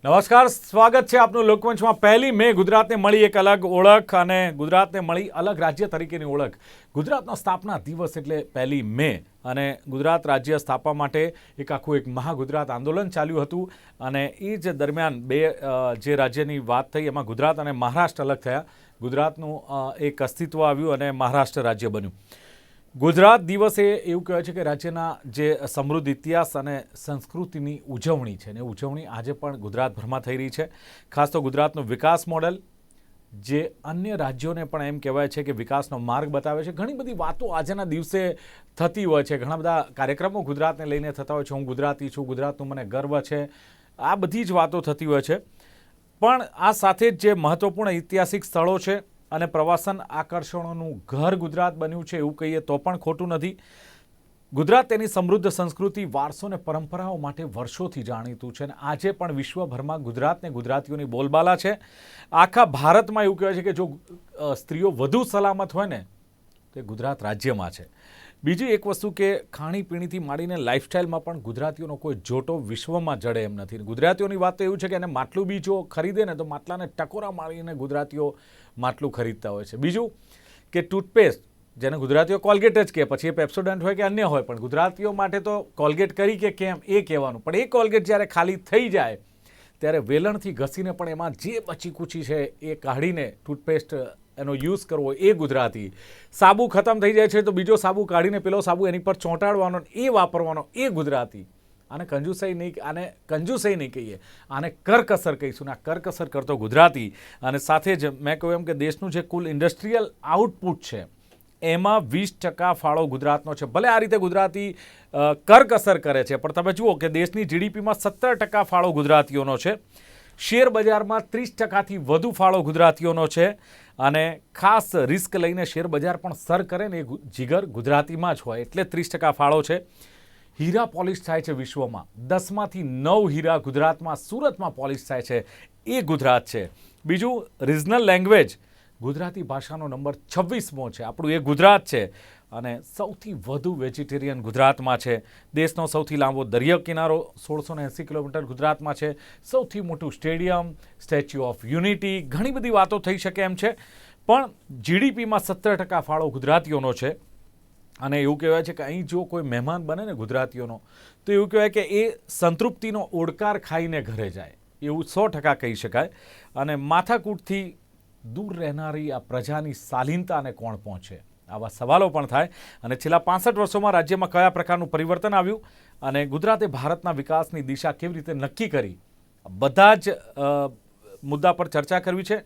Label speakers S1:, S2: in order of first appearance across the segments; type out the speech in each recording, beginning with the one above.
S1: નમસ્કાર, સ્વાગત છે આપનું લોકમંચમાં। 1 મે ગુજરાતને મળી એક અલગ ઓળખ અને ગુજરાતને મળી અલગ રાજ્ય તરીકેની ઓળખ। ગુજરાતનો સ્થાપના દિવસ એટલે 1 મે અને ગુજરાત રાજ્ય સ્થાપવા માટે એક મહાગુજરાત આંદોલન ચાલ્યું હતું અને એ જ દરમિયાન જે રાજ્યની વાત થઈ એમાં ગુજરાત અને મહારાષ્ટ્ર અલગ થયા। ગુજરાતનું એક અસ્તિત્વ આવ્યું અને મહારાષ્ટ્ર રાજ્ય બન્યું। ગુજરાત દિવસે એવું કહેવાય છે કે રાજ્યના જે સમૃદ્ધ ઇતિહાસ અને સંસ્કૃતિની ઉજવણી છે ને ઉજવણી આજે પણ ગુજરાતભરમાં થઈ રહી છે। ખાસ તો ગુજરાતનું વિકાસ મોડેલ જે અન્ય રાજ્યોને પણ એમ કહેવાય છે કે વિકાસનો માર્ગ બતાવે છે। ઘણી બધી વાતો આજના દિવસે થતી હોય છે, ઘણા બધા કાર્યક્રમો ગુજરાતને લઈને થતા હોય છે। હું ગુજરાતી છું, ગુજરાતનું મને ગર્વ છે, આ બધી જ વાતો થતી હોય છે। પણ આ સાથે જ જે મહત્વપૂર્ણ ઐતિહાસિક સ્થળો છે અને પ્રવાસન આકર્ષણોનું ઘર ગુજરાત બન્યું છે એવું કહીએ તો પણ ખોટું નથી। ગુજરાત તેની સમૃદ્ધ સંસ્કૃતિ, વારસો અને પરંપરાઓ માટે વર્ષોથી જાણીતું છે અને આજે પણ વિશ્વભરમાં ગુજરાતને ગુજરાતીઓની બોલબાલા છે। આખા ભારતમાં એવું કહેવાય છે કે જો સ્ત્રીઓ વધુ સલામત હોય ને તો ગુજરાત રાજ્યમાં છે। બીજી એક વસ્તુ કે ખાણીપીણીથી માંડીને લાઇફસ્ટાઇલમાં પણ ગુજરાતીઓનો કોઈ જોટો વિશ્વમાં જડે એમ નથી। ગુજરાતીઓની વાત તો એવું છે કે એને માટલું બી જો ખરીદે ને તો માટલાને ટકોરા મારીને ગુજરાતીઓ માટલું ખરીદતા હોય છે। બીજું કે ટૂથપેસ્ટ, જેને ગુજરાતીઓ કોલગેટ જ કહે, પછી એ પેપ્સોડન્ટ હોય કે અન્ય હોય, પણ ગુજરાતીઓ માટે તો કોલગેટ કરી કે કેમ એ કહેવાનું। પણ એ કોલગેટ જ્યારે ખાલી થઈ જાય ત્યારે વેલણથી ઘસીને પણ એમાં જે બચી કૂચી છે એ કાઢીને ટૂથપેસ્ટ એનો યુઝ કરવો એ ગુજરાતી। સાબુ ખતમ થઈ જાય છે તો બીજો સાબુ કાઢીને પેલો સાબુ એની પર ચોંટાડવાનો એ વાપરવાનો એ ગુજરાતી। આને કંજુસાઈ નહીં કહીએ, આને કરકસર કહીશું ને આ કરકસર કરતો ગુજરાતી। અને સાથે જ મેં કહ્યું એમ કે દેશનું જે કુલ ઇન્ડસ્ટ્રીયલ આઉટપુટ છે એમાં 20% ફાળો ગુજરાતનો છે। ભલે આ રીતે ગુજરાતી કરકસર કરે છે પણ તમે જુઓ કે દેશની જીડીપીમાં 17% ફાળો ગુજરાતીઓનો છે। શેર બજારમાં 30%થી વધુ ફાળો ગુજરાતીઓનો છે અને ખાસ રિસ્ક લઈને શેર બજાર પણ સર કરે ને એ જીગર ગુજરાતીમાં જ હોય એટલે 30% ફાળો છે। હીરા પોલિશ થાય છે વિશ્વમાં, 10માંથી 9 હીરા ગુજરાતમાં સુરતમાં પોલિશ થાય છે એ ગુજરાત છે। બીજું રિજનલ લેંગ્વેજ, ગુજરાતી ભાષાનો નંબર 26મો છે, આપણું એ ગુજરાત છે। અને સૌથી વધુ વેજીટેરિયન ગુજરાતમાં છે। દેશનો સૌથી લાંબો દરિયા કિનારો 1680 કિલોમીટર ગુજરાતમાં છે। સૌથી મોટું સ્ટેડિયમ, સ્ટેચ્યુ ઓફ યુનિટી, ઘણી બધી વાતો થઈ શકે એમ છે પણ જીડીપીમાં 17% ફાળો ગુજરાતીઓનો છે। અને એવું કહેવાય છે કે અહીં જો કોઈ મહેમાન બને ને ગુજરાતીઓનો તો એવું કહેવાય કે એ સંતૃપ્તિનો ઓડકાર ખાઈને ઘરે જાય એવું 100% કહી શકાય। અને માથાકૂટથી દૂર રહેનારી આ પ્રજાની શાલીનતાને કોણ પહોંચે, આવા સવાલો પણ થાય। અને છેલ્લા 65 વર્ષોમાં રાજ્યમાં કયા પ્રકારનું પરિવર્તન આવ્યું અને ગુજરાતે ભારતના વિકાસની દિશા કેવી રીતે નક્કી કરી, બધા જ મુદ્દા પર ચર્ચા કરવી છે।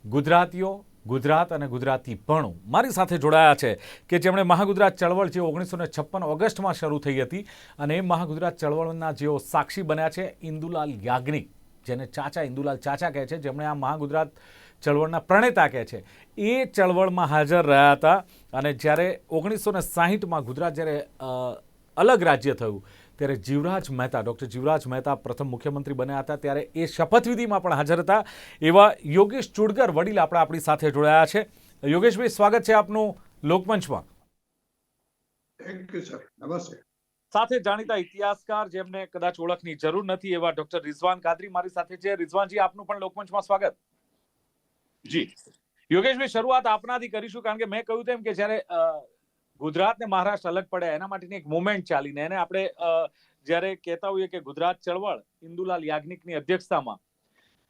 S1: ગુજરાતીઓ, ગુજરાત અને ગુજરાતીપણું મારી સાથે જોડાયા છે કે જેમણે મહાગુજરાત ચળવળ જે 1956 ઓગસ્ટમાં શરૂ થઈ હતી અને એ મહાગુજરાત ચળવળના જેઓ સાક્ષી બન્યા છે, ઇન્દુલાલ યાજ્ઞિક, જેને ચાચા ઇન્દુલાલ ચાચા કહે છે, જેમણે આ મહાગુજરાત ચળવળના પ્રણેતા કહે છે, એ ચળવળમાં હાજર રહ્યા હતા। અને જ્યારે 1960માં ગુજરાત જ્યારે અલગ રાજ્ય થયું ત્યારે ડૉક્ટર જીવરાજ મહેતા પ્રથમ મુખ્યમંત્રી બન્યા હતા, ત્યારે એ શપથવિધિમાં પણ હાજર હતા। એવા યોગેશ ચુડગર વડીલ આપણી સાથે જોડાયા છે। યોગેશભાઈ, સ્વાગત છે આપનું લોકમંચમાં।
S2: થેન્ક યુ સર, નમસ્તે।
S1: સાથે જાણીતા ઇતિહાસકાર જેમને કદાચ ઓળખની જરૂર નથી એવા ડોક્ટર રિઝવાન કાદરી મારી સાથે છે। રિઝવાનજી, આપનું પણ લોકમંચમાં સ્વાગત। જી યોગેશભાઈ, શરૂઆત આપનાથી કરીશું કારણ કે મેં કહ્યું તેમ કે જ્યારે ગુજરાત ને મહારાષ્ટ્ર અલગ પડ્યા એના માટેની એક મુવમેન્ટ ચાલીને એને આપણે જ્યારે કહેતા હોઈએ કે ગુજરાત ચળવળ ઇન્દુલાલ યાજ્ઞિકની અધ્યક્ષતામાં,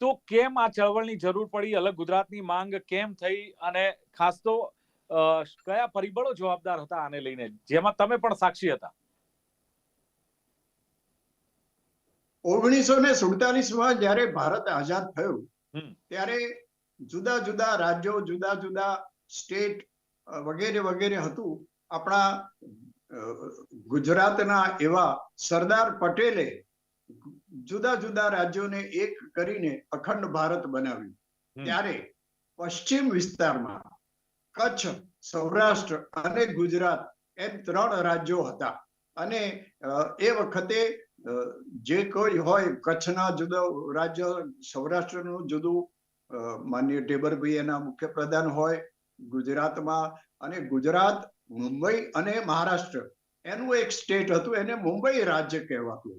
S1: તો કેમ આ ચળવળની જરૂર પડી, અલગ ગુજરાતની માંગ કેમ થઈ અને ખાસ તો કયા પરિબળો જવાબદાર હતા આને લઈને, જેમાં તમે પણ સાક્ષી હતા?
S2: 1947માં જ્યારે ભારત આઝાદ થયું ત્યારે જુદા જુદા રાજ્યો, જુદા જુદા સ્ટેટ વગેરે વગેરે હતું। આપણા ગુજરાતના એવા સરદાર પટેલે જુદા જુદા રાજ્યોને એક કરીને અખંડ ભારત બનાવ્યું। ત્યારે પશ્ચિમ વિસ્તારમાં કચ્છ, સૌરાષ્ટ્ર અને ગુજરાત એમ 3 રાજ્યો હતા। અને એ વખતે જે કોઈ હોય, કચ્છના જુદું રાજ્ય, સૌરાષ્ટ્રનું જુદું, માનનીય ટેબરભાઈ એના મુખ્યપ્રધાન હોય ગુજરાતમાં, અને ગુજરાત, મુંબઈ અને મહારાષ્ટ્ર એનું એક સ્ટેટ હતું, એને મુંબઈ રાજ્ય કહેવાતું।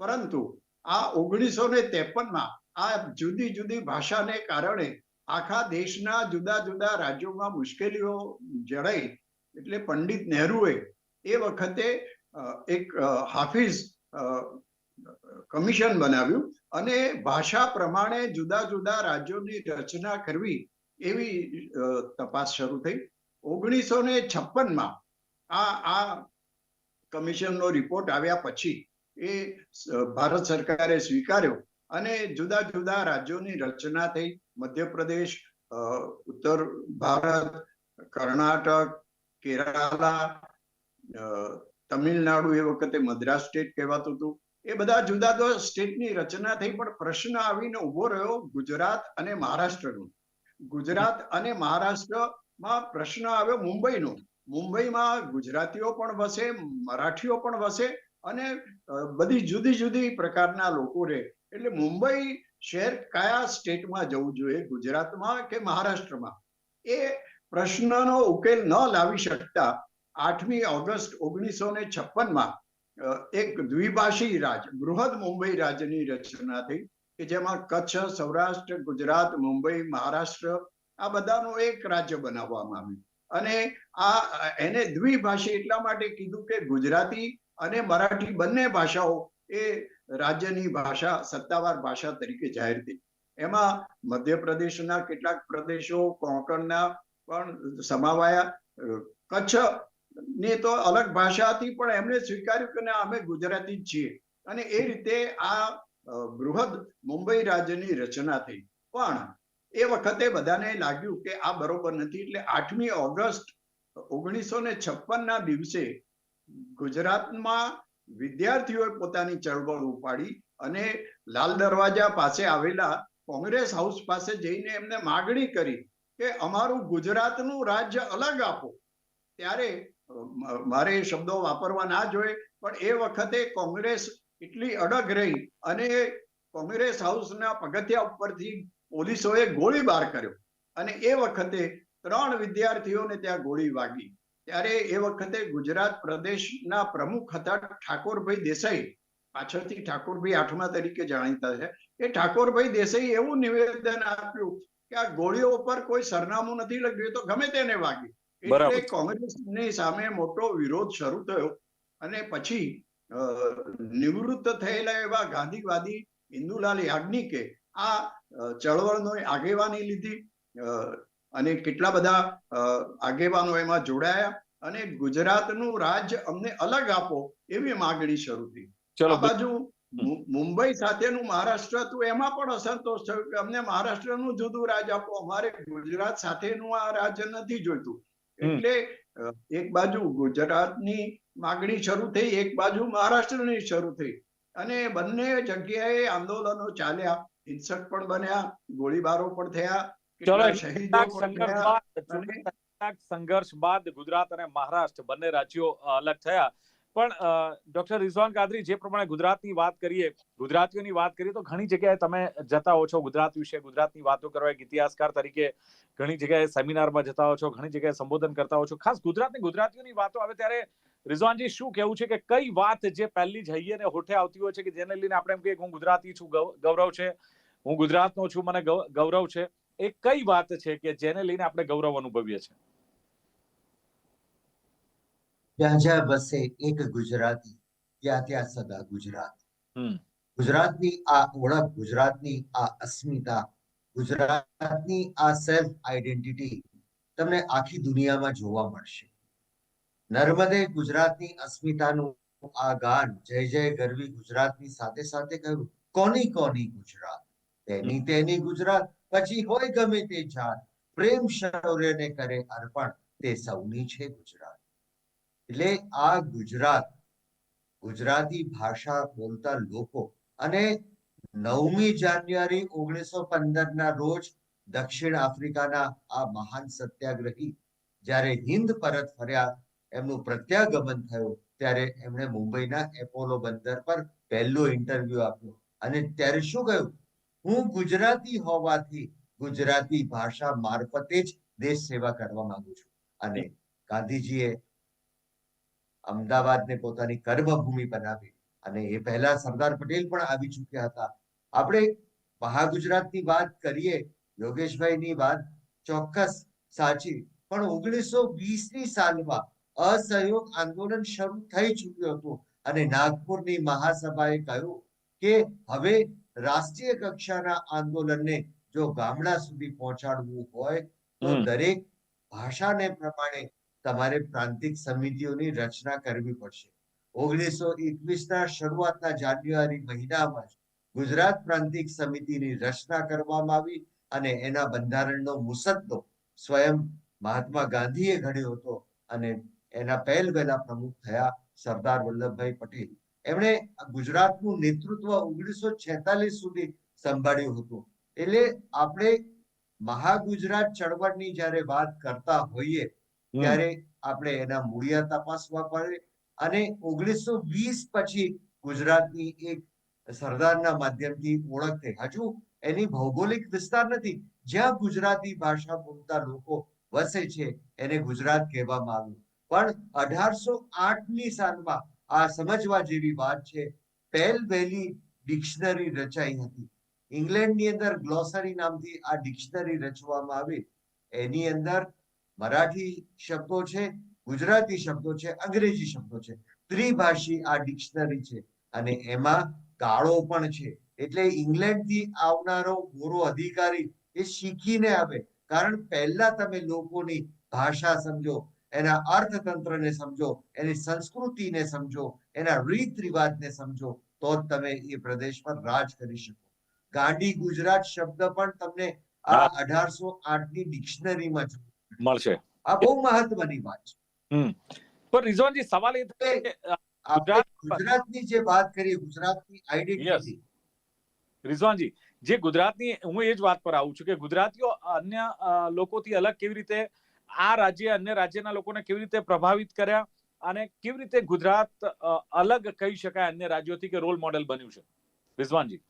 S2: પરંતુ આ 1953માં આ જુદી જુદી ભાષાને કારણે આખા દેશના જુદા જુદા રાજ્યોમાં મુશ્કેલીઓ જડાઈ એટલે પંડિત નહેરુએ એ વખતે એક હાફિઝ કમિશન બનાવ્યું અને ભાષા પ્રમાણે જુદા જુદા રાજ્યોની રચના કરવી એવી તપાસ શરૂ થઈ. 1956માં આ કમિશનનો રિપોર્ટ આવ્યા પછી એ ભારત સરકારે સ્વીકાર્યો અને જુદા જુદા રાજ્યોની રચના થઈ. મધ્યપ્રદેશ, ઉત્તર ભારત, કર્ણાટક, કેરાલા, તમિલનાડુ, એ વખતે મદ્રાસ સ્ટેટ કહેવાતું હતું, એ બધા જુદા જુદા સ્ટેટની રચના થઈ. પણ પ્રશ્ન આવીને ઉભો રહ્યો ગુજરાત અને મહારાષ્ટ્રનો. ગુજરાત અને મહારાષ્ટ્રમાં પ્રશ્ન આવ્યો મુંબઈનો. મુંબઈમાં ગુજરાતીઓ પણ વસે, મરાઠીઓ પણ વસે અને બધી જુદી જુદી પ્રકારના લોકો રહે. એટલે મુંબઈ શહેર કયા સ્ટેટમાં જવું જોઈએ, ગુજરાતમાં કે મહારાષ્ટ્રમાં, એ પ્રશ્નનો ઉકેલ ન લાવી શકતા 8મી ઓગસ્ટ 1956માં એક દ્વિભાષી રાજ, બૃહદ મુંબઈ રાજ્યની રચના થઈ કે જેમાં કચ્છ, સૌરાષ્ટ્ર, ગુજરાત, મુંબઈ, મહારાષ્ટ્ર આ બધાનું એક રાજ્ય બનાવવામાં આવ્યું. અને એને દ્વિભાષી એટલા માટે કીધું કે ગુજરાતી અને મરાઠી બંને ભાષાઓ એ રાજ્યની ભાષા, સત્તાવાર ભાષા તરીકે જાહેર થઈ. એમાં મધ્યપ્રદેશના કેટલાક પ્રદેશો, કોંકણના પણ સમાવાયા. કચ્છ ની તો અલગ ભાષા હતી પણ એમણે સ્વીકાર્યું કે અમે ગુજરાતી જ છીએ અને એ રીતે આ બૃહદ મુંબઈ રાજ્યની રચના થઈ. પણ એ વખતે બધાને લાગ્યું કે આ બરોબર નથી. એટલે 8મી ઓગસ્ટ 1956ના દિવસે ગુજરાતમાં વિદ્યાર્થીઓએ પોતાની ચળવળ ઉપાડી અને લાલ દરવાજા પાસે આવેલા કોંગ્રેસ હાઉસ પાસે જઈને એમને માગણી કરી કે અમારું ગુજરાતનું રાજ્ય અલગ આપો. ત્યારે મારે એ શબ્દો વાપરવા ના જોઈએ પણ એ વખતે કોંગ્રેસ એટલી અડગ રહી અને કોંગ્રેસ હાઉસના પગથિયા ઉપરથી પોલીસોએ ગોળીબાર કર્યો અને એ વખતે 3 વિદ્યાર્થીઓને ત્યાં ગોળી વાગી. ત્યારે એ વખતે ગુજરાત પ્રદેશના પ્રમુખ હતા ઠાકોરભાઈ દેસાઈ, પાછળથી ઠાકોરભાઈ આઠમા તરીકે જાણીતા છે. એ ઠાકોરભાઈ દેસાઈ એવું નિવેદન આપ્યું કે આ ગોળીઓ ઉપર કોઈ સરનામું નથી લખ્યું, તો ગમે તેને વાગી. એટલે કોંગ્રેસની સામે મોટો વિરોધ શરૂ થયો અને પછી નિવૃત્ત થયેલા એવા ગાંધીવાદી ઇન્દુલાલ યાજ્ઞિકે આ ચળવળનો આગેવાની લીધી અને કેટલા બધા આગેવાનો એમાં જોડાયા અને ગુજરાતનું રાજ્ય અમને અલગ આપો એવી માગણી શરૂ થઈ. આ બાજુ મુંબઈ સાથેનું મહારાષ્ટ્ર હતું, એમાં પણ અસંતોષ થયો કે અમને મહારાષ્ટ્રનું જુદું રાજ આપો, અમારે ગુજરાત સાથેનું આ રાજ્ય નથી જોઈતું. એટલે એક બાજુ ગુજરાતની માગણી શરૂ થઈ, એક બાજુ મહારાષ્ટ્રની શરૂ થઈ અને બંને જગ્યાએ આંદોલનો ચાલ્યા, હિંસક પણ બન્યા, ગોળીબારો પણ થયા,
S1: સંઘર્ષ બાદ ગુજરાત અને મહારાષ્ટ્ર બંને રાજ્યો અલગ થયા. પણ ડોક્ટર રિઝવાન કાદરી, જે પ્રમાણે ગુજરાતની વાત કરીએ, ગુજરાતીઓની વાત કરીએ તો ઘણી જગ્યાએ તમે જતા હો છો ગુજરાત વિશે, ગુજરાતની વાતો કરવા એક ઇતિહાસકાર તરીકે ઘણી જગ્યાએ સેમિનારમાં જતા હો છો, ઘણી જગ્યાએ સંબોધન કરતા હો છો. ખાસ ગુજરાતીઓની વાતો આવે ત્યારે રિઝવાનજી શું કહેવું છે કે કઈ વાત જે પહેલી જ હૈયે ને હોઠે આવતી હોય છે કે જેને લઈને આપણે એમ કહીએ હું ગુજરાતી છું, ગૌરવ છે, હું ગુજરાતનો છું, મને ગૌરવ છે, એ કઈ વાત છે કે જેને લઈને આપણે ગૌરવ અનુભવીએ છીએ?
S3: જ્યાં જ્યાં વસે એક ગુજરાતી ત્યાં ત્યાં સદા ગુજરાત. ગુજરાતની આ ઓળખ, ગુજરાતની આ અસ્મિતા, ગુજરાતની આ સેલ્ફ આઈડેન્ટિટી તમને આખી દુનિયામાં જોવા મળશે. નર્મદે ગુજરાતની અસ્મિતાનું આ ગાન જય જય ગરવી ગુજરાતની સાથે સાથે કહ્યું કોની કોની ગુજરાત, તેની તેની ગુજરાત, પછી હોય ગમે તે જાત, પ્રેમ શૌર્યને કરે અર્પણ, તે સૌની છે ગુજરાત. એટલે આ ગુજરાત, ગુજરાતી ભાષા બોલતા લોકો અને 9મી જાન્યુઆરી 1915ના રોજ દક્ષિણ આફ્રિકાના આ મહાન સત્યાગ્રહી જ્યારે હિન્દ પરત ફર્યા, એમનું પ્રત્યાગમન થયું, ત્યારે એમણે મુંબઈના એપોલો બંદર પર પહેલો ઇન્ટરવ્યુ આપ્યો અને ત્યારે શું કહ્યું, હું ગુજરાતી હોવાથી ગુજરાતી ભાષા મારફતે જ દેશ સેવા કરવા માંગુ છું. અને ગાંધીજીએ અમદાવાદને પોતાની કર્મભૂમિ બનાવી અને એ પહેલા સરદાર પટેલ પણ આવી ચૂક્યા હતા. આપણે મહાગુજરાતની વાત કરીએ, યોગેશભાઈની વાત ચોક્કસ સાચી, પણ 1920ની સાલમાં અસહયોગ આંદોલન શરૂ થઈ ચૂક્યું હતું અને નાગપુરની મહાસભાએ કહ્યું કે હવે રાષ્ટ્રીય કક્ષાના આંદોલનને જો ગામડા સુધી પહોંચાડવું હોય તો દરેક ભાષાને પ્રમાણે તમારે પ્રાંતિક સમિતિઓની રચના કરવી પડશે. 1921ના શરૂઆતના જાન્યુઆરી મહિનામાં ગુજરાત પ્રાંતિક સમિતિની રચના કરવામાં આવી અને એના બંધારણનો મુસદ્દો સ્વયં મહાત્મા ગાંધીએ ઘડ્યો હતો અને એના પહેલવેલા પ્રમુખ થયા સરદાર વલ્લભભાઈ પટેલ. એમણે ગુજરાતનું નેતૃત્વ 1946 સુધી સંભાળ્યું હતું. એટલે આપણે મહાગુજરાત ચળવળની જ્યારે વાત કરતા હોઈએ ત્યારે આપણે એના મૂળિયા તપાસવા પડે અને 1920 પછી ગુજરાતની એક સરદારના માધ્યમથી ઓળખ થઈ. હજુ એની ભૌગોલિક વિસ્તાર નથી. જ્યાં ગુજરાતી ભાષા બોલતા લોકો વસે છે એને ગુજરાત કહેવામાં આવ્યું. પણ 1808ની સાલમાં આ સમજવા જેવી વાત છે, પહેલી ડિક્શનરી રચાઈ હતી. ઇંગ્લેન્ડની અંદર ગ્લોસરી નામથી આ ડિક્શનરી રચવામાં આવી. એની અંદર મરાઠી શબ્દો છે, ગુજરાતી શબ્દો છે, અંગ્રેજી શબ્દો છે, ત્રિભાષી આ ડિક્શનરી છે અને એમાં ગાળો પણ છે. એટલે ઇંગ્લેન્ડથી આવનારો ગોરો અધિકારી એ શીખીને આવે, કારણ પહેલા તમે લોકોની ભાષા સમજો, એના અર્થતંત્રને સમજો, એની સંસ્કૃતિને સમજો, એના રીત રિવાજને સમજો, તો જ તમે એ પ્રદેશ પર રાજ કરી શકો. ગાંડી ગુજરાત શબ્દ પણ તમને આ 1808ની ડિક્શનરીમાં
S1: મળશે.
S3: આ બહુ મહત્વની વાત છે.
S1: પણ રિઝવાનજી, સવાલ એ થાય કે
S3: આપણે ગુજરાતની જે વાત કરીએ, ગુજરાતની આઈડેન્ટિટી,
S1: રિઝવાનજી, જે ગુજરાતની, હું એ જ વાત પર આવું છું કે ગુજરાતીઓ અન્ય લોકોથી અલગ કેવી રીતે આ રાજ્ય અન્ય રાજ્યના લોકોને કેવી રીતે પ્રભાવિત કર્યા અને કેવી રીતે ગુજરાત અલગ કહી શકાય અન્ય રાજ્યોથી કે રોલ મોડેલ બન્યું છે? રિઝવાનજી,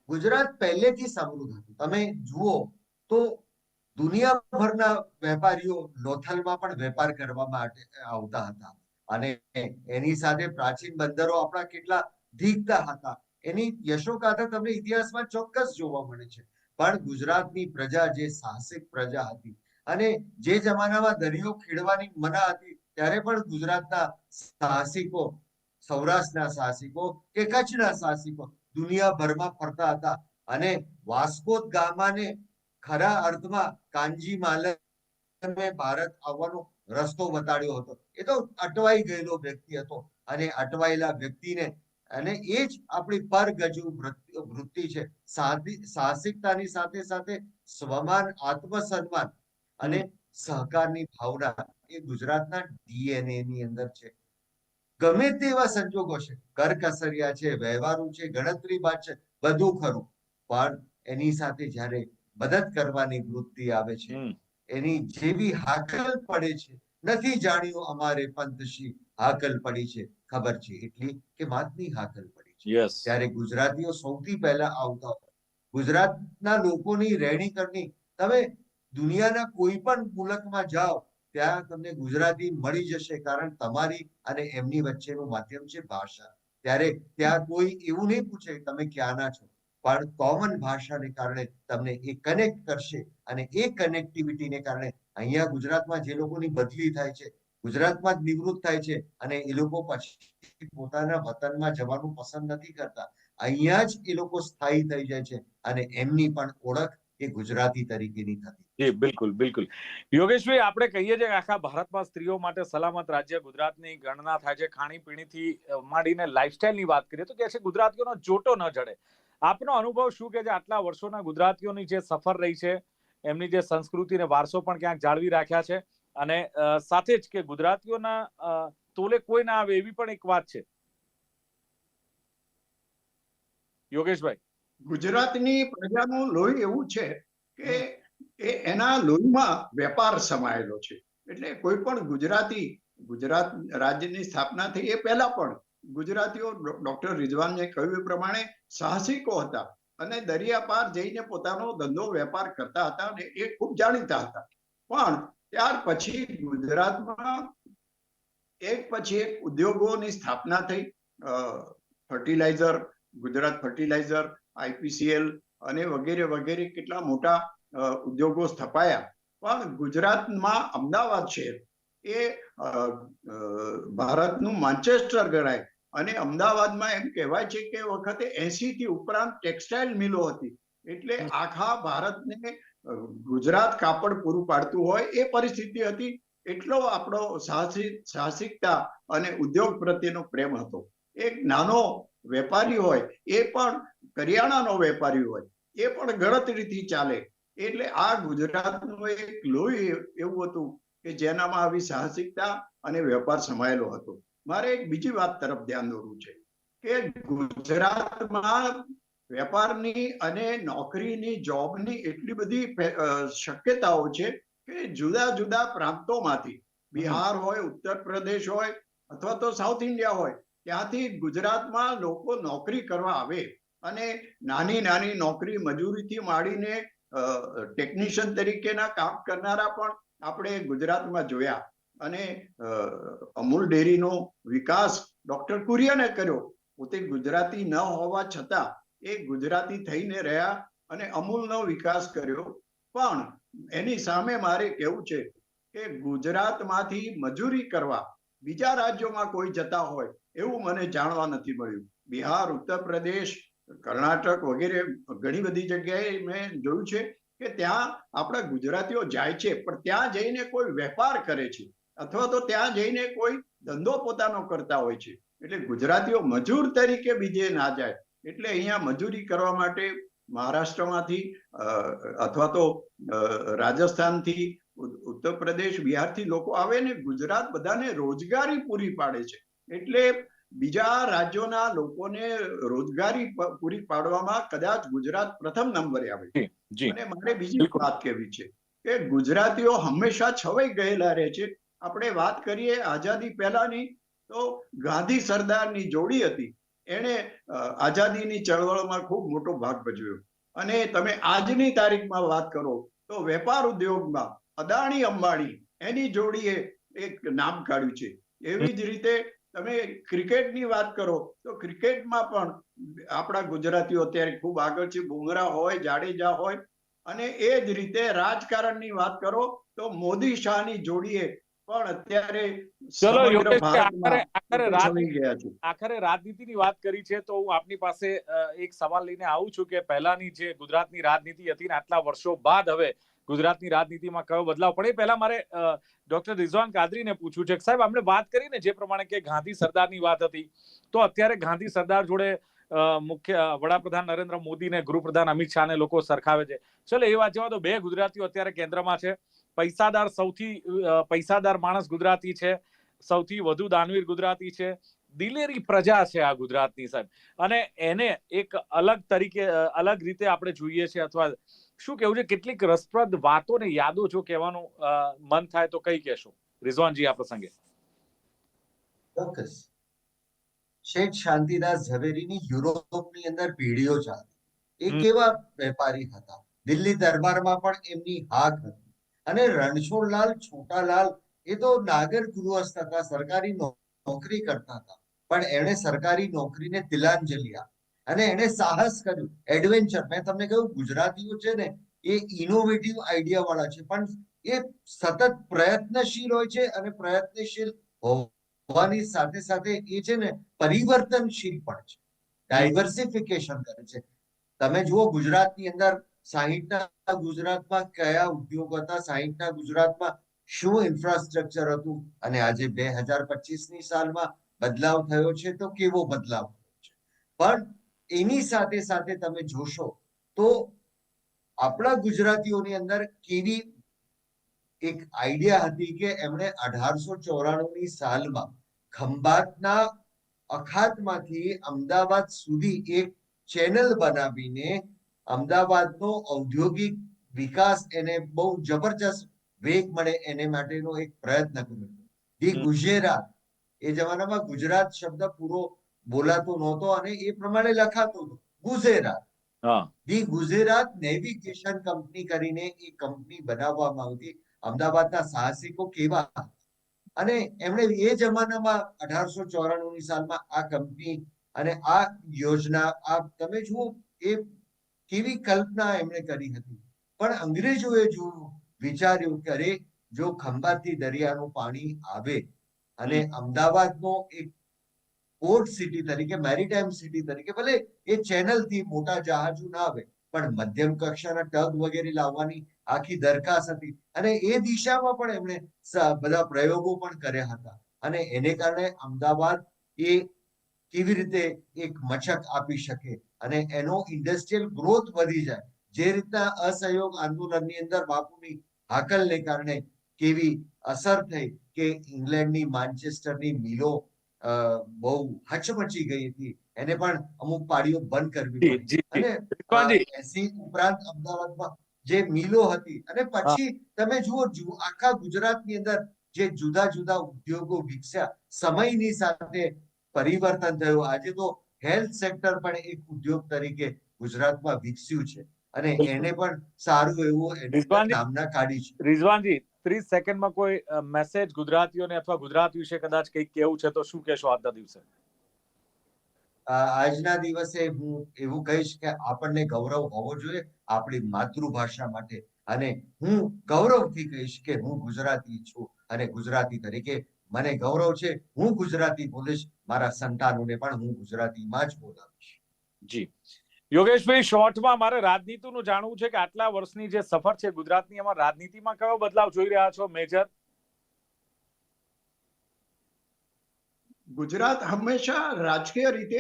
S3: ગુજરાત પહેલેથી સમૃદ્ધ હતું. તમે જુઓ તો દુનિયાભરના વેપારીઓ લોથલમાં પણ વેપાર કરવા માટે આવતા હતા અને એની સાથે પ્રાચીન બંદરો આપણા કેટલા ધીકતા હતા. એની યશોગાથા તમને ઇતિહાસમાં ચોક્કસ જોવા મળે છે. પણ ગુજરાતની પ્રજા જે સાહસિક પ્રજા હતી અને જે જમાનામાં દરિયો ખેડવાની મના હતી ત્યારે પણ ગુજરાતના સાહસિકો, સૌરાષ્ટ્રના સાહસિકો કે કચ્છના સાહસિકો દુનિયાભરમાં ફરતા હતા અને વાસ્કો દ ગામાને ખરા અર્થમાં કાનજી માલમે ભારત આવવાનો રસ્તો બતાડ્યો હતો. એ તો અટવાઈ ગયેલો વ્યક્તિ હતો અને અટવાયેલા વ્યક્તિને, અને એ જ આપણી પરગજુ વૃત્તિ છે. સાહસિકતાની સાથે સાથે સ્વમાન, આત્મસન્માન અને સહકારની ભાવના એ ગુજરાતના ડીએનએ ની અંદર છે. ગમે તેવા સંજોગો છે, કરકસરિયા છે, વ્યવહારુ છે, ગણતરીબાજ છે, બધું ખરું, પણ એની સાથે જ્યારે મદદ કરવાની વૃત્તિ આવે છે, એની જેવી હાકલ પડે છે, નથી જાણ્યું અમારે પંતશી હાકલ પડી છે, ખબર છે એટલી કે માતની હાકલ પડી છે. ત્યારે ગુજરાતીઓ સૌથી પહેલા આવતા હોય. ગુજરાતના લોકોની રહેણી કરણી, તમે દુનિયાના કોઈ પણ મુલકમાં જાઓ ત્યાં તમને ગુજરાતી મળી જશે, કારણ તમારી અને એમની વચ્ચેનું માધ્યમ છે ભાષા. ત્યારે ત્યાં કોઈ એવું નહીં પૂછે તમે ક્યાંના છો, પણ કોમન ભાષાને કારણે તમને એ કનેક્ટ કરશે અને એ કનેક્ટિવિટીને કારણે અહીંયા ગુજરાતમાં જે લોકોની બદલી થાય છે, ગુજરાતમાં જ નિવૃત્ત થાય છે અને એ લોકો પછી પોતાના વતનમાં જવાનું પસંદ નથી કરતા, અહીંયા જ એ લોકો સ્થાયી થઈ જાય છે અને એમની પણ ઓળખ એ ગુજરાતી તરીકેની થતી.
S1: જી, બિલકુલ બિલકુલ. યોગેશભાઈ, આપણે કહીએ છીએ કે આખા ભારતમાં સ્ત્રીઓ માટે સલામત રાજ્ય ગુજરાતની ગણના થાય છે. ખાણીપીણીથી માંડીને લાઈફસ્ટાઈલની વાત કરીએ તો કે છે ગુજરાતીઓનો જોટો ન જડે. આપનો અનુભવ શું કે જે આટલા વર્ષોના ગુજરાતીઓની જે સફર રહી છે, એમની જે સંસ્કૃતિ અને વારસો પણ ક્યાંક જાળવી રાખ્યા છે અને સાથે જ કે ગુજરાતીઓના તોલે કોઈ ના આવે એવી પણ એક વાત છે? યોગેશભાઈ,
S2: ગુજરાતની પ્રજાનું લોહી એવું છે કે એના લોહીમાં વેપાર સમાયેલો છે. એટલે કોઈ પણ ગુજરાતી, ગુજરાત રાજ્યની સ્થાપના થઈ એ પહેલા પણ ગુજરાતીઓ, ડોક્ટર રિઝવાને કહ્યું એ પ્રમાણે સાહસિકો હતા અને દરિયા પાર જઈને પોતાનો ધંધો વેપાર કરતા હતા અને એ ખૂબ જાણીતા હતા. પણ ત્યાર પછી ગુજરાતમાં એક પછી એક ઉદ્યોગોની સ્થાપના થઈ. ફર્ટિલાઇઝર, ગુજરાત ફર્ટિલાઇઝર, આઈપીસીએલ અને વગેરે વગેરે કેટલા મોટા ઉદ્યોગો સ્થપાયા. પણ ગુજરાતમાં અમદાવાદ શહેર એ ભારતનું માન્ચેસ્ટર ગણાય. અને અમદાવાદમાં એમ કહેવાય છે કે વખતે 80 થી ઉપરાંત ટેક્સટાઇલ મિલો હતી. એટલે આખા ભારતને ગુજરાત કાપડ પૂરું પાડતું હોય એ પરિસ્થિતિ હતી. એટલો આપણો સાહસિકતા અને ઉદ્યોગ પ્રત્યેનો પ્રેમ હતો. એક નાનો વેપારી હોય, એ પણ કરિયાણાનો વેપારી હોય, એ પણ ગણતરીથી ચાલે. એટલે આ ગુજરાતનું એક લોહી એવું હતું કે જેનામાં આવી સાહસિકતા અને વેપાર સમાયેલો હતો. મારે એક બીજી વાત તરફ ધ્યાન દોરવું છે કે ગુજરાતમાં વેપારની અને નોકરીની, જોબની એટલી બધી શક્યતાઓ છે કે જુદા જુદા પ્રાંતોમાંથી, બિહાર હોય, ઉત્તર પ્રદેશ હોય અથવા તો સાઉથ ઇન્ડિયા હોય, ત્યાંથી ગુજરાતમાં લોકો નોકરી કરવા આવે. અને નાની નાની નોકરી, મજૂરીથી માંડીને ટેકનિશિયન તરીકેના કામ કરનારા પણ આપણે ગુજરાતમાં જોયા. અને અમૂલ ડેરીનો વિકાસ ડોક્ટર કુરિયને કર્યો. પોતે ગુજરાતી ન હોવા છતાં એ ગુજરાતી થઈને રહ્યા અને અમૂલનો વિકાસ કર્યો. પણ એની સામે મારે કહેવું છે કે ગુજરાતમાંથી મજૂરી કરવા બીજા રાજ્યોમાં કોઈ જતા હોય એવું મને જાણવા નથી મળ્યું. બિહાર, ઉત્તર પ્રદેશ, કર્ણાટક વગેરે ઘણી બધી જગ્યાએ મેં જોયું છે કે ત્યાં આપણા ગુજરાતીઓ જાય છે, પણ ત્યાં જઈને કોઈ વેપાર કરે છે અથવા તો ત્યાં જઈને કોઈ ધંધો પોતાનો કરતા હોય છે. એટલે ગુજરાતીઓ મજૂર તરીકે બીજે ના જાય. એટલે અહીંયા મજૂરી કરવા માટે મહારાષ્ટ્રમાંથી અથવા તો રાજસ્થાનથી, ઉત્તર પ્રદેશ, બિહારથી લોકો આવે ને ગુજરાત બધાને રોજગારી પૂરી પાડે છે. એટલે બીજા રાજ્યોના લોકોને રોજગારી પૂરી પાડવામાં કદાચ ગુજરાત પ્રથમ નંબરે આવે છે. અને મારે બીજી વાત કહેવી છે કે ગુજરાતીઓ હંમેશા છવાઈ ગયેલા રહે છે. આપણે વાત કરીએ આઝાદી પહેલાની, તો ગાંધી સરદારની જોડી હતી. એણે આઝાદીની ચળવળમાં ખૂબ મોટો ભાગ ભજવ્યો. અને તમે આજની તારીખમાં વાત કરો તો વેપાર ઉદ્યોગમાં અદાણી અંબાણી એની જોડીએ એક નામ કાઢ્યું છે. એવી જ રીતે તમે ક્રિકેટની વાત કરો તો ક્રિકેટમાં પણ આપણા ગુજરાતીઓ અત્યારે ખૂબ આગળ છે. બુમરાહ હોય, જાડેજા હોય. અને એ જ રીતે રાજકારણની વાત કરો તો મોદી શાહની જોડીએ પણ અત્યારે સમગ્ર ભારતમાં છવાઈ ગયા છે.
S1: આખરે રાજનીતિની વાત કરી છે તો હું આપની પાસે એક સવાલ લઈને આવું છું કે પહેલાની જે ગુજરાતની રાજનીતિ હતી ને આટલા વર્ષો બાદ હવે ગુજરાતની રાજનીતિમાં કયો બદલાવ પડે, પહેલા મારે ડોક્ટર રિઝવાન કાદરીને પૂછવું છે. સાહેબ, આપણે વાત કરી ને જે પ્રમાણે કે ગાંધી સરદારની વાત હતી, તો અત્યારે ગાંધી સરદાર જોડે મુખ્ય વડાપ્રધાન નરેન્દ્ર મોદી ને ગૃહપ્રધાન અમિત શાહને લોકો સરખાવે છે. ચલો એ વાત જવા દો. બે ગુજરાતીઓ અત્યારે કેન્દ્રમાં છે. સૌથી પૈસાદાર માણસ ગુજરાતી છે, સૌથી વધુ દાનવીર ગુજરાતી છે, દિલેરી પ્રજા છે આ ગુજરાતની, સાહેબ. અને એને એક અલગ રીતે આપણે જોઈએ છે, અથવા શું કેવું છે? કેટલીક રસપ્રદ વાતો ને યાદો જો કહેવાનું મન થાય તો કઈ કહેશો રિઝવાનજી આ પ્રસંગે?
S3: ચોક્કસ. શેઠ શાંતિદાસ ઝવેરીની યુરોપની અંદર પેઢીઓ ચાલતી. એ કેવા વેપારી હતા. દિલ્હી દરબારમાં પણ એમની હાક હતી. અને રણછોડલાલ છોટાલાલ એ તો નાગર ગૃહસ્થ હતા, સરકારી નોકરી કરતા હતા. પણ એણે સરકારી નોકરીને તિલાંજલિ આપી અને એણે સાહસ કર્યું, એડવેન્ચર. મેં તમને કહ્યું ગુજરાતીઓ છે ને એ ઇનોવેટિવ આઈડિયા વાળા છે, પણ એ સતત પ્રયત્નશીલ હોય છે અને પ્રયત્નશીલ હોવાની સાથે સાથે એ છે ને પરિવર્તનશીલ પણ છે, ડાયવર્સિફિકેશન કરે છે. તમે જુઓ ગુજરાતની અંદર 60ના ગુજરાતમાં કયા ઉદ્યોગ હતા, 60ના ગુજરાતમાં શું ઇન્ફ્રાસ્ટ્રક્ચર હતું, અને આજે 2025ની સાલમાં બદલાવ થયો છે તો કેવો બદલાવ થયો છે. પણ એની સાથે સાથે તમે જોશો તો આપણા ગુજરાતીઓની અંદર કેવી એક આઈડિયા હતી કે એમણે 1894ની સાલમાં ખંભાતના અખાતમાંથી અમદાવાદ સુધી એક ચેનલ બનાવીને અમદાવાદનો ઔદ્યોગિક વિકાસ એને બહુ જબરજસ્ત વેગ મળે એને માટેનો એક પ્રયત્ન કર્યો. ધી ગુજરાત, એ જમાનામાં ગુજરાત શબ્દ પૂરો બોલાતો નહોતો અને એ પ્રમાણે લખાતો હતો Gujarat. The Gujarat navigation company કરીને એ કંપની બનાવવામાં આવતી. અમદાવાદના સાહસિકો કેવા, અને એમણે એ જમાનામાં 1894ની સાલમાં આ કંપની અને આ યોજના, આ તમે જુઓ એ કેવી કલ્પના એમણે કરી હતી. પણ અંગ્રેજોએ જો વિચાર્યું કે અરે જો ખંભાતથી દરિયાનું પાણી આવે અને અમદાવાદનો એક પોર્ટ સિટી તરીકે, મેરીટાઈમ સિટી તરીકે, ભલે એ ચેનલથી મોટા જહાજો ના આવે પણ મધ્યમ કક્ષાના ટગ વગેરે લાવવાની આખી દરખાસ્ત હતી. અને એ દિશામાં પણ એમણે બધા પ્રયોગો પણ કર્યા હતા. અને એને કારણે અમદાવાદ એ કેવી રીતે એક મચક આપી શકે અને એનો ઇન્ડસ્ટ્રીયલ ગ્રોથ વધી જાય. જે રીતના અસહયોગ આંદોલનની અંદર બાપુની હાકલને કારણે કેવી અસર થઈ કે ઇંગ્લેન્ડની માન્ચેસ્ટરની મિલો બહુ હચમચી ગઈ હતી, એને પણ અમુક પાડીઓ બંધ કરવી પડી. અને 80 ઉપરાંત અમદાવાદમાં જે મિલો હતી અને પછી તમે જુઓ આખા ગુજરાતની અંદર જે જુદા જુદા ઉદ્યોગો વિકસ્યા, સમયની સાથે પરિવર્તન થયું. આજે તો હેલ્થ સેક્ટર પણ એક ઉદ્યોગ તરીકે ગુજરાતમાં વિકસ્યું છે અને એને પણ સારું એવું નામના કાઢી છે.
S1: રિઝવાનજી, 30 સેકન્ડમાં કોઈ મેસેજ ગુજરાતીઓને અથવા ગુજરાત વિશે કદાચ કંઈક કેવું છે તો શું કહેશો આજના દિવસે?
S3: આજના દિવસે હું એવું કહીશ કે આપણને ગૌરવ હોવો જોઈએ આપણી માતૃભાષા માટે. અને હું ગૌરવથી કહીશ કે હું ગુજરાતી છું અને ગુજરાતી તરીકે મને ગૌરવ છે. હું ગુજરાતી બોલીશ, મારા સંતાનોને પણ હું ગુજરાતીમાં જ બોલાવીશ.
S1: જી યોગેશભાઈ, શોર્ટમાં મારે રાજનીતિનું જાણવું છે કે આટલા વર્ષની જે સફર છે ગુજરાતની, એમાં રાજનીતિમાં કયો બદલાવ જોઈ રહ્યા છો મેજર?
S2: ગુજરાત હંમેશા રાજકીય રીતે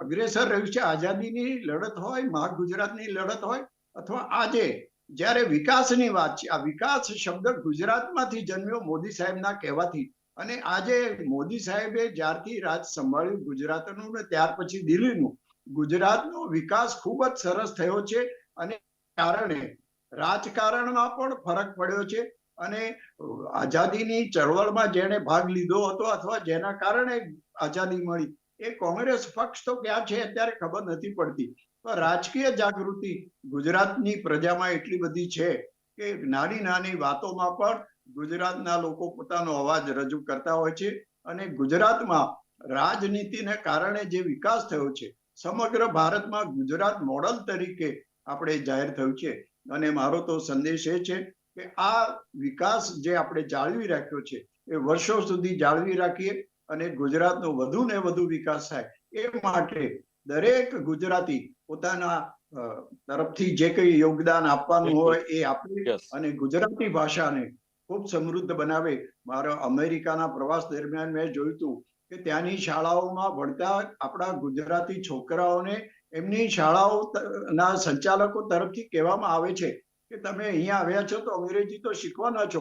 S2: અગ્રેસર રહ્યું છે. આઝાદીની લડત હોય, મહાગુજરાતની લડત હોય, અથવા આજે જ્યારે વિકાસની વાત છે, આ વિકાસ શબ્દ ગુજરાતમાંથી જન્મ્યો મોદી સાહેબના કહેવાથી. અને આજે મોદી સાહેબે જ્યારથી રાજ સંભાળ્યું ગુજરાતનું ને ત્યાર પછી દિલ્હીનું, ગુજરાતનો વિકાસ ખૂબ જ સરસ થયો છે. અને કારણે રાજકારણમાં પણ ફરક પડ્યો છે. અને આઝાદીની ચળવળમાં જેણે ભાગ લીધો હતો અથવા જેના કારણે આઝાદી મળી, એ કોંગ્રેસ પક્ષ તો ક્યાં છે અત્યારે ખબર નથી પડતી. પણ રાજકીય જાગૃતિ ગુજરાતની પ્રજામાં એટલી બધી છે કે નાની નાની વાતોમાં પણ ગુજરાતના લોકો પોતાનો અવાજ રજૂ કરતા હોય છે. અને ગુજરાતમાં રાજનીતિને કારણે જે વિકાસ થયો છે, સમગ્ર ભારતમાં ગુજરાત મોડલ તરીકે આપણે જાહેર થયું છે. અને મારો તો સંદેશ એ છે કે આ વિકાસ જે આપણે જાળવી રાખ્યો છે એ વર્ષો સુધી જાળવી રાખીએ અને ગુજરાતનો વધુ ને વધુ વિકાસ થાય એ માટે દરેક ગુજરાતી પોતાના તરફથી જે કંઈ યોગદાન આપવાનું હોય એ આપે અને ગુજરાતી ભાષાને ખૂબ સમૃદ્ધ બનાવે. મારા અમેરિકાના પ્રવાસ દરમિયાન મેં જોયું હતું કે ત્યાંની શાળાઓમાં ભણતા આપણા ગુજરાતી છોકરાઓને એમની શાળાઓના સંચાલકો તરફથી કહેવામાં આવે છે કે તમે અહીંયા આવ્યા છો તો અંગ્રેજી તો શીખવાના છો,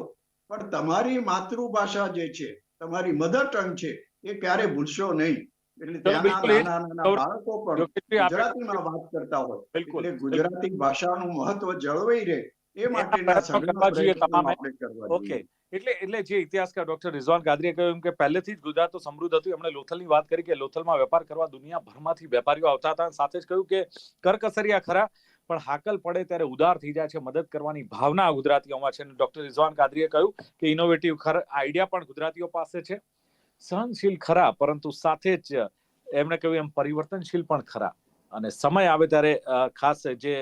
S2: પણ તમારી માતૃભાષા જે છે, તમારી મધર ટંગ છે, એ ક્યારે ભૂલશો નહીં. એટલે ત્યાંના નાના નાના બાળકો પણ ગુજરાતીમાં વાત કરતા હોય, એટલે ગુજરાતી ભાષાનું મહત્વ જળવાઈ રહે એ માટેના સઘળા પ્રયત્નો આપણે કરવા જોઈએ.
S1: એટલે જે ઇતિહાસકાર ડોક્ટર રિઝવાન કાદરીએ કહ્યું કે પહેલેથી જ ગુજરાત તો સમૃદ્ધ હતું. એમણે લોથલની વાત કરી કે લોથલમાં વેપાર કરવા દુનિયાભરમાંથી વેપારીઓ આવતા હતા. સાથે જ કહ્યું કે કરકસરિયા ખરા પણ હાકલ પડે ત્યારે ઉદાર થઈ જાય છે. મદદ કરવાની ભાવના ગુજરાતીઓમાં છે. ડોક્ટર રિઝવાન કાદરીએ કહ્યું કે ઇનોવેટિવ આઈડિયા પણ ગુજરાતીઓ પાસે છે. સહનશીલ ખરા પરંતુ સાથે જ એમણે કહ્યું એમ પરિવર્તનશીલ પણ ખરા. અને સમય આવે ત્યારે ખાસ જે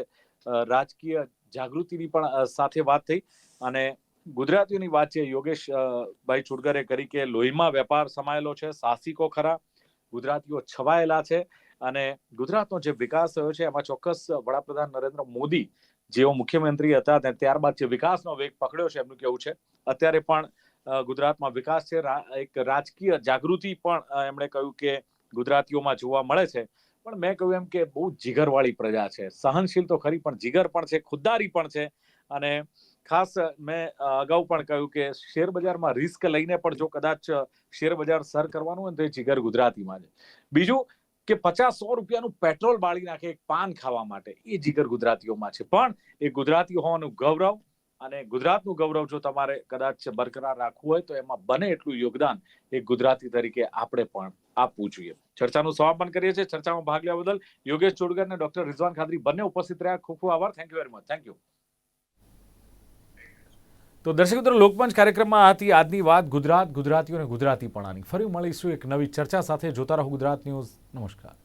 S1: રાજકીય જાગૃતિની પણ સાથે વાત થઈ. અને ગુજરાતીઓની વાત છે યોગેશ ભાઈ ચુડગરે કરી કે લોહીમાં વેપાર સમાયેલો છે, સાહસિકો ખરા, ગુજરાતીઓ છવાયેલા છે. અને ગુજરાતનો જે વિકાસ થયો છે એમાં ચોક્કસ વડાપ્રધાન નરેન્દ્ર મોદી જેઓ મુખ્યમંત્રી હતા ત્યારબાદ જે વિકાસનો વેગ પકડ્યો છે એમનું કેવું છે. અત્યારે પણ ગુજરાતમાં વિકાસ છે. એક રાજકીય જાગૃતિ પણ એમણે કહ્યું કે ગુજરાતીઓમાં જોવા મળે છે. પણ મેં કહ્યું એમ કે બહુ જીગરવાળી પ્રજા છે. સહનશીલ તો ખરી પણ જીગર પણ છે, ખુદદારી પણ છે. અને ખાસ મેં અગાઉ પણ કહ્યું કે શેર બજારમાં રિસ્ક લઈને પણ જો કદાચ શેર બજાર સર કરવાનું હોય તો એ જીગર ગુજરાતીમાં છે. બીજું કે 50-100 રૂપિયાનું પેટ્રોલ બાળી નાખે એક પાન ખાવા માટે, એ જીગર ગુજરાતીઓમાં છે. પણ એ ગુજરાતી હોવાનું ગૌરવ અને ગુજરાતનું ગૌરવ જો તમારે કદાચ બરકરાર રાખવું હોય તો એમાં બને એટલું યોગદાન એક ગુજરાતી તરીકે આપણે પણ આપવું જોઈએ. ચર્ચાનું સમાપન કરીએ છીએ. ચર્ચામાં ભાગ લેવા બદલ યોગેશ ચુડગર અને ડોક્ટર રિઝવાન કાદરી બંને ઉપસ્થિત રહ્યા. ખૂબ ખૂબ આભાર. Thank you very much. Thank you. તો દર્શક મિત્રો, લોકમંચ કાર્યક્રમમાં હતી આજની વાત ગુજરાત, ગુજરાતીઓને ગુજરાતીપણાની. ફરી મળીશું એક નવી ચર્ચા સાથે. જોતા રહો ગુજરાત ન્યૂઝ. નમસ્કાર.